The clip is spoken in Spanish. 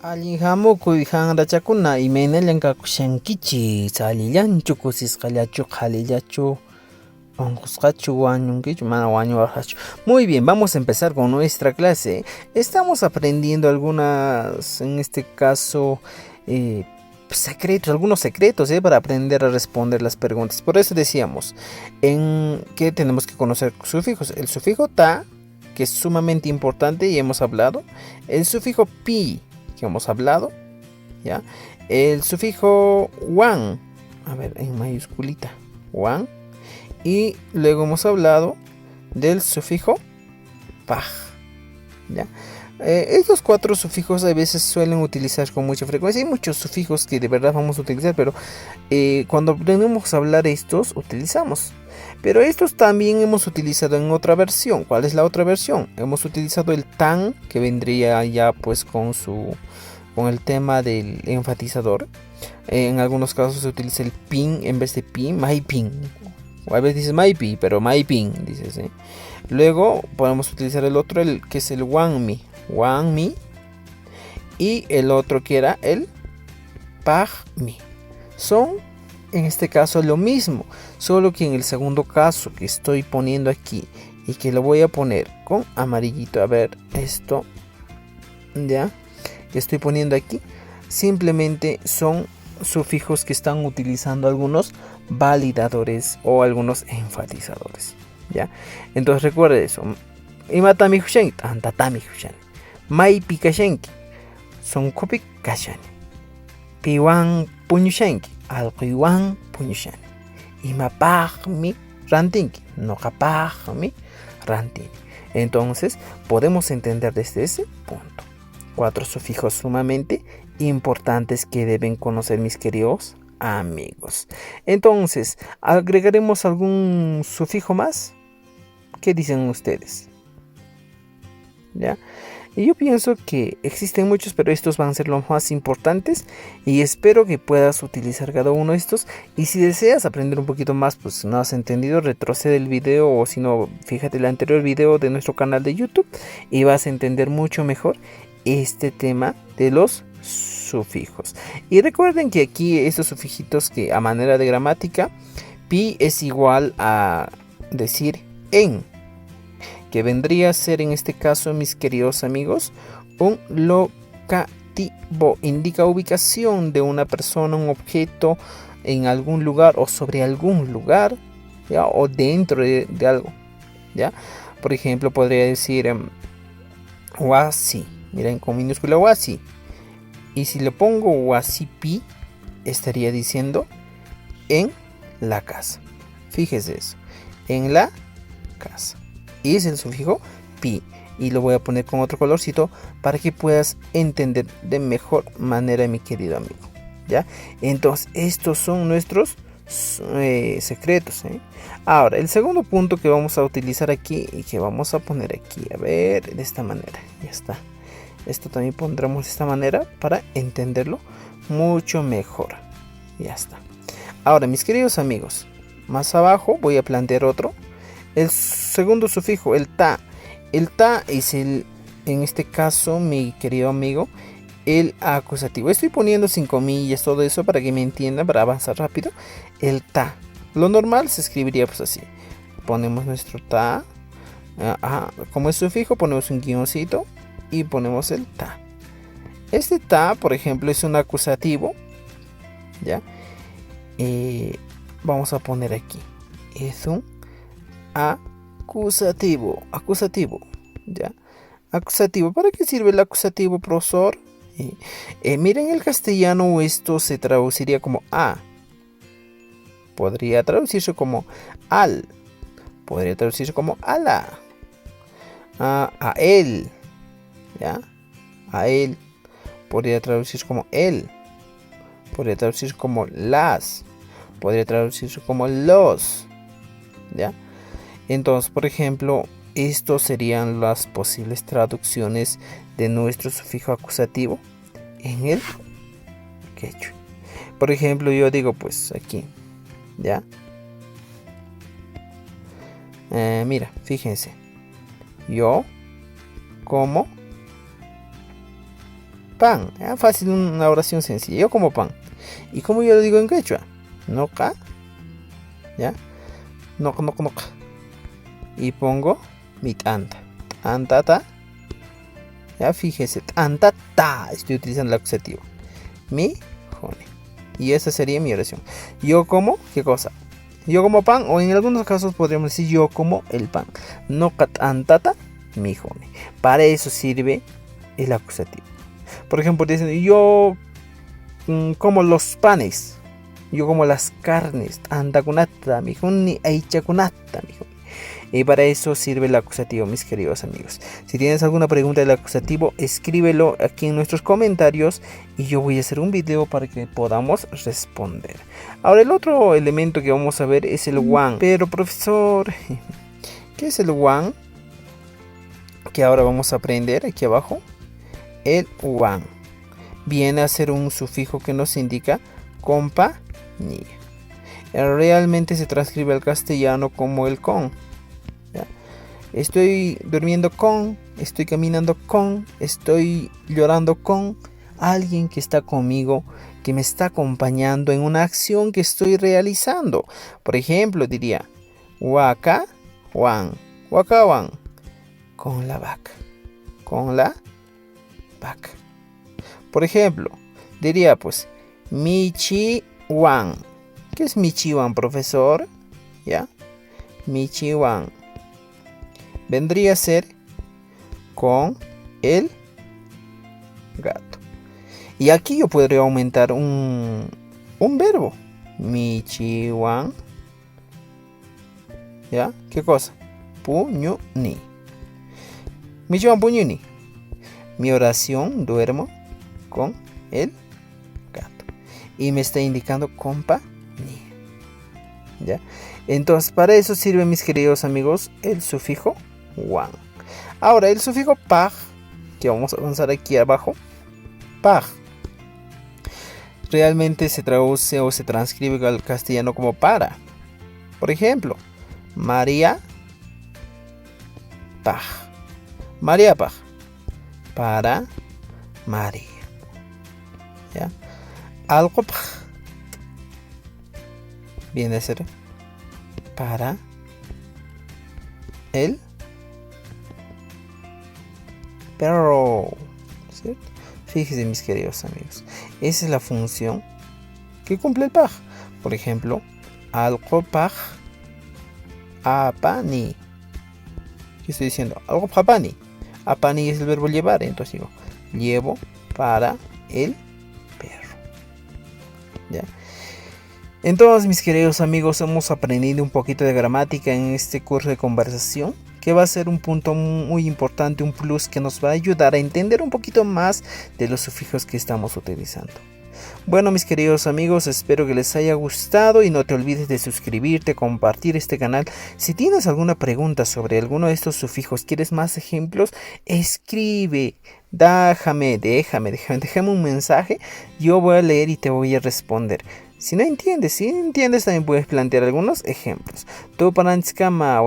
Allihamukuy hanrachakuna imaynallankakushankichis allillanchu kusisqallachu qhalillachu unqusqachu wañunkichu mana wañuwarqachu. Muy bien, vamos a empezar con nuestra clase. Estamos aprendiendo algunas, en este caso, secretos, algunos secretos para aprender a responder las preguntas. Por eso decíamos en que tenemos que conocer sufijos. El sufijo ta, que es sumamente importante y hemos hablado. El sufijo pi, que hemos hablado, ¿ya? El sufijo wan, a ver, en mayúsculita, wan. Y luego hemos hablado del sufijo paj, ¿ya? Estos 4 sufijos a veces suelen utilizar con mucha frecuencia. Hay muchos sufijos que de verdad vamos a utilizar, pero cuando aprendemos a hablar estos, utilizamos. Pero estos también hemos utilizado en otra versión. ¿Cuál es la otra versión? Hemos utilizado el tan, que vendría ya pues con el tema del enfatizador. En algunos casos se utiliza el pin en vez de pin, my pin. O a veces dices my pi, pero my pin, dices, ¿eh? Luego podemos utilizar el otro, que es el wan mi. Y el otro que era el paj mi. Son en este caso lo mismo, solo que en el segundo caso que estoy poniendo aquí y que lo voy a poner con amarillito, a ver esto, ya, que estoy poniendo aquí, simplemente son sufijos que están utilizando algunos validadores o algunos enfatizadores, ya. Entonces recuerda eso. Imatami hushen, antatami hushen, maipi kashenki, sonkopi kashani, piwan puñushenki, alqiwan puñushani, imapaqmi rantinki, noqapaqmi rantini. Entonces podemos entender desde ese punto 4 sufijos sumamente importantes que deben conocer mis queridos amigos. Entonces, ¿agregaremos algún sufijo más? ¿Qué dicen ustedes? ¿Ya? Y yo pienso que existen muchos, pero estos van a ser los más importantes y espero que puedas utilizar cada uno de estos. Y si deseas aprender un poquito más, pues no has entendido, retrocede el video, o si no, fíjate el anterior video de nuestro canal de YouTube y vas a entender mucho mejor este tema de los sufijos. Y recuerden que aquí estos sufijitos, que a manera de gramática, pi es igual a decir en, que vendría a ser en este caso, mis queridos amigos, un locativo. Indica ubicación de una persona, un objeto, en algún lugar o sobre algún lugar, ¿ya? O dentro de algo, ¿ya? Por ejemplo, podría decir wasi, miren, con minúscula wasi. Y si le pongo wasipi, estaría diciendo en la casa. Fíjese eso, en la casa. Y es el sufijo pi. Y lo voy a poner con otro colorcito para que puedas entender de mejor manera, mi querido amigo, ¿ya? Entonces, estos son nuestros secretos, ¿eh? Ahora, el segundo punto que vamos a utilizar aquí y que vamos a poner aquí, a ver, de esta manera, ya está. Esto también pondremos de esta manera para entenderlo mucho mejor. Ya está. Ahora, mis queridos amigos, más abajo voy a plantear otro. El segundo sufijo, el ta. El ta es en este caso, mi querido amigo, el acusativo. Estoy poniendo sin comillas, todo eso para que me entiendan, para avanzar rápido. El ta. Lo normal se escribiría pues así. Ponemos nuestro ta. Como es sufijo, ponemos un guioncito y ponemos el ta. Este ta, por ejemplo, es un acusativo, ¿ya? Vamos a poner aquí. Es un acusativo, ¿ya? Acusativo. ¿Para qué sirve el acusativo, profesor? Miren, en el castellano esto se traduciría como a. Podría traducirse como al. Podría traducirse como ala. A él, ¿ya? A él. Podría traducirse como él. Podría traducirse como las. Podría traducirse como los, ¿ya? Entonces, por ejemplo, estos serían las posibles traducciones de nuestro sufijo acusativo en el quechua. Por ejemplo, yo digo pues aquí, ¿ya? Mira, fíjense. Yo como pan. Fácil, una oración sencilla. Yo como pan. ¿Y cómo yo lo digo en quechua? Noca. ¿Ya? Noca. Y pongo mi tanta. Tantata. Ya fíjese. Tantata. Estoy utilizando el acusativo. Mi jone. Y esa sería mi oración. Yo como, ¿qué cosa? Yo como pan, o en algunos casos podríamos decir yo como el pan. Noca tantata mi jone. Para eso sirve el acusativo. Por ejemplo, dicen yo como los panes. Yo como las carnes. Antakunata mi jone. Aichakunata mi jone. Y para eso sirve el acusativo, mis queridos amigos. Si tienes alguna pregunta del acusativo, escríbelo aquí en nuestros comentarios y yo voy a hacer un video para que podamos responder. Ahora el otro elemento que vamos a ver es el wan. Pero profesor, ¿qué es el wan? Que ahora vamos a aprender aquí abajo. El wan viene a ser un sufijo que nos indica compañía. Realmente se transcribe al castellano como el con. ¿Ya? Estoy durmiendo con, estoy caminando con, estoy llorando con alguien que está conmigo, que me está acompañando en una acción que estoy realizando. Por ejemplo, diría waka wan, con la vaca, con la vaca. Por ejemplo, diría pues michi wan. ¿Qué es michi wan, profesor? ¿Ya? Michi wan vendría a ser con el gato. Y aquí yo podría aumentar un verbo. Michiwan. ¿Ya? ¿Qué cosa? Puñuni. Michiwan puñuni. Mi oración, duermo con el gato. Y me está indicando compañía. ¿Ya? Entonces, para eso sirve, mis queridos amigos, el sufijo wan. Ahora, el sufijo pag, que vamos a avanzar aquí abajo. Pag realmente se traduce o se transcribe al castellano como para. Por ejemplo, María pag. María pag. Para María. ¿Ya? Algo pag viene a ser para el perro, ¿cierto? Fíjense, mis queridos amigos, esa es la función que cumple el pag. Por ejemplo, algo pag apani. ¿Qué estoy diciendo? Algo papani. Apani es el verbo llevar, entonces digo llevo para el perro. ¿Ya? Entonces, mis queridos amigos, hemos aprendido un poquito de gramática en este curso de conversación, que va a ser un punto muy importante, un plus que nos va a ayudar a entender un poquito más de los sufijos que estamos utilizando. Bueno, mis queridos amigos, espero que les haya gustado y no te olvides de suscribirte, compartir este canal. Si tienes alguna pregunta sobre alguno de estos sufijos, quieres más ejemplos, escribe, déjame un mensaje, yo voy a leer y te voy a responder. Si no entiendes, también puedes plantear algunos ejemplos. Tu pananchkama,